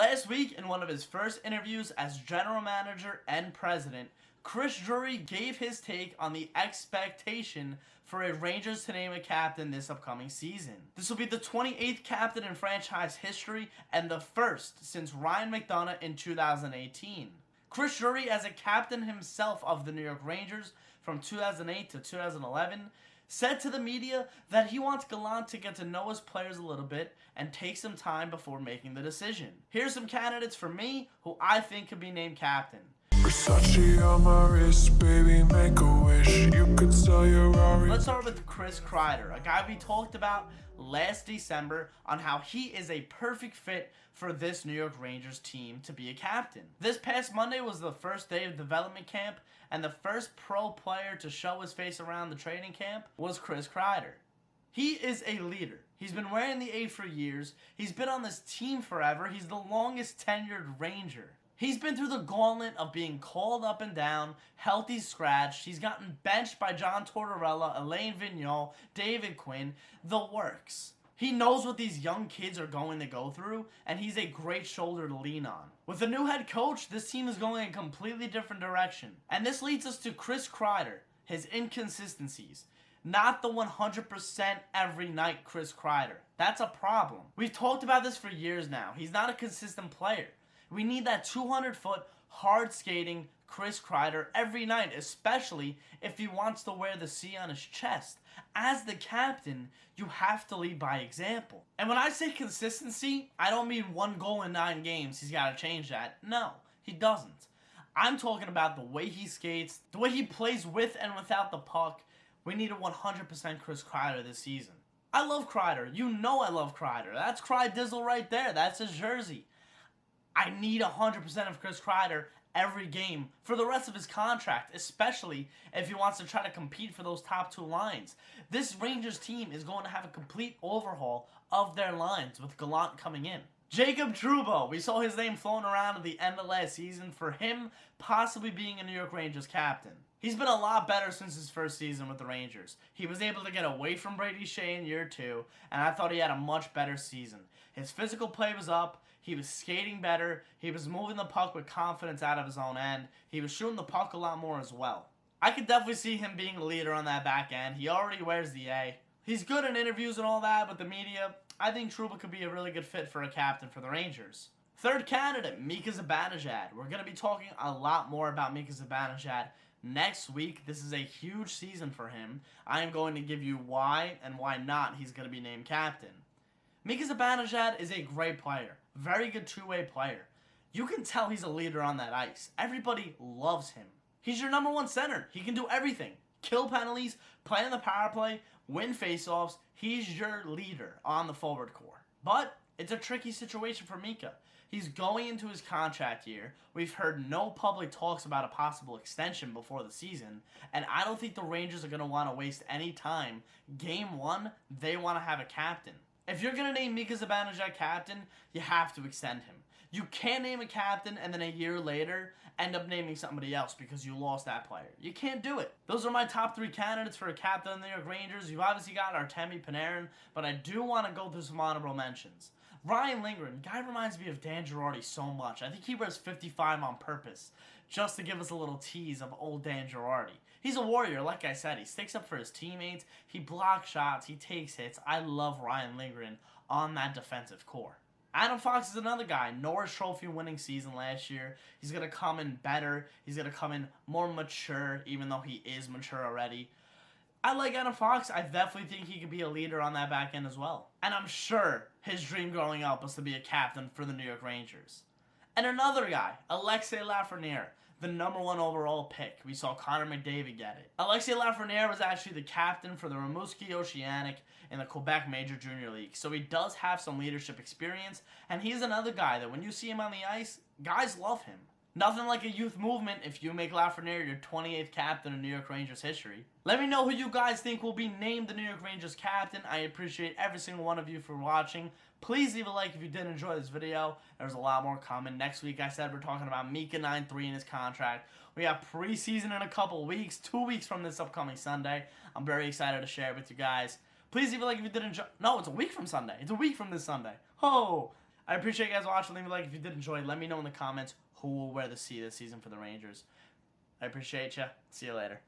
Last week, in one of his first interviews as general manager and president, Chris Drury gave his take on the expectation for a Rangers to name a captain this upcoming season. This will be the 28th captain in franchise history and the first since Ryan McDonough in 2018. Chris Drury, as a captain himself of the New York Rangers from 2008 to 2011, said to the media that he wants Gallant to get to know his players a little bit and take some time before making the decision. Here's some candidates for me who I think could be named captain. Versace on my wrist, baby, make a wish. You could sell your Rari. Let's start with Chris Kreider, a guy we talked about last December on how he is a perfect fit for this New York Rangers team to be a captain. This past Monday was the first day of development camp, and the first pro player to show his face around the training camp was Chris Kreider. He is a leader. He's been wearing the A for years. He's been on this team forever. He's the longest tenured Ranger. He's been through the gauntlet of being called up and down, healthy scratched. He's gotten benched by John Tortorella, Alain Vigneault, David Quinn, the works. He knows what these young kids are going to go through, and he's a great shoulder to lean on. With a new head coach, this team is going a completely different direction. And this leads us to Chris Kreider, his inconsistencies. Not the 100% every night Chris Kreider. That's a problem. We've talked about this for years now. He's not a consistent player. We need that 200-foot, hard-skating Chris Kreider every night, especially if he wants to wear the C on his chest. As the captain, you have to lead by example. And when I say consistency, I don't mean 1 goal in 9 games. He's got to change that. No, he doesn't. I'm talking about the way he skates, the way he plays with and without the puck. We need a 100% Chris Kreider this season. I love Kreider. You know I love Kreider. That's Kreidizzle right there. That's his jersey. I need 100% of Chris Kreider every game for the rest of his contract, especially if he wants to try to compete for those top 2 lines. This Rangers team is going to have a complete overhaul of their lines with Gallant coming in. Jacob Trouba, we saw his name floating around at the end of last season for him possibly being a New York Rangers captain. He's been a lot better since his first season with the Rangers. He was able to get away from Brady Shea in year 2, and I thought he had a much better season. His physical play was up. He was skating better. He was moving the puck with confidence out of his own end. He was shooting the puck a lot more as well. I could definitely see him being a leader on that back end. He already wears the A. He's good in interviews and all that with the media. I think Trouba could be a really good fit for a captain for the Rangers. Third candidate, Mika Zibak. We're going to be talking a lot more about Mika Zibak next week. This is a huge season for him. I am going to give you why and why not he's going to be named captain. Mika Zibak is a great player. Very good two-way player. You can tell he's a leader on that ice. Everybody loves him. He's your number 1 center. He can do everything. Kill penalties, play in the power play, win faceoffs. He's your leader on the forward core. But it's a tricky situation for Mika. He's going into his contract year. We've heard no public talks about a possible extension before the season, and I don't think the Rangers are going to want to waste any time. Game 1, they want to have a captain. If you're going to name Mika Zibak captain, you have to extend him. You can't name a captain and then a year later end up naming somebody else because you lost that player. You can't do it. Those are my top 3 candidates for a captain of the New York Rangers. You've obviously got Artemi Panarin, but I do want to go through some honorable mentions. Ryan Lindgren, guy reminds me of Dan Girardi so much. I think he wears 55 on purpose just to give us a little tease of old Dan Girardi. He's a warrior, like I said. He sticks up for his teammates. He blocks shots. He takes hits. I love Ryan Lindgren on that defensive core. Adam Fox is another guy. Norris Trophy winning season last year. He's going to come in better. He's going to come in more mature, even though he is mature already. I like Adam Fox. I definitely think he could be a leader on that back end as well. And I'm sure his dream growing up was to be a captain for the New York Rangers. And another guy, Alexis Lafreniere, the number 1 overall pick. We saw Connor McDavid get it. Alexis Lafreniere was actually the captain for the Rimouski Oceanic in the Quebec Major Junior League. So he does have some leadership experience, and he's another guy that when you see him on the ice, guys love him. Nothing like a youth movement if you make Lafreniere your 28th captain in New York Rangers history. Let me know who you guys think will be named the New York Rangers captain. I appreciate every single one of you for watching. Please leave a like if you did enjoy this video. There's a lot more coming. Next week, I said we're talking about Mika 9-3 in his contract. We have preseason in a couple weeks, 2 weeks from this upcoming Sunday. I'm very excited to share it with you guys. Please leave a like if you did enjoy. No, it's a week from Sunday. It's a week from this Sunday. Oh, I appreciate you guys watching. Leave a like if you did enjoy. Let me know in the comments who will wear the C this season for the Rangers. I appreciate you. See you later.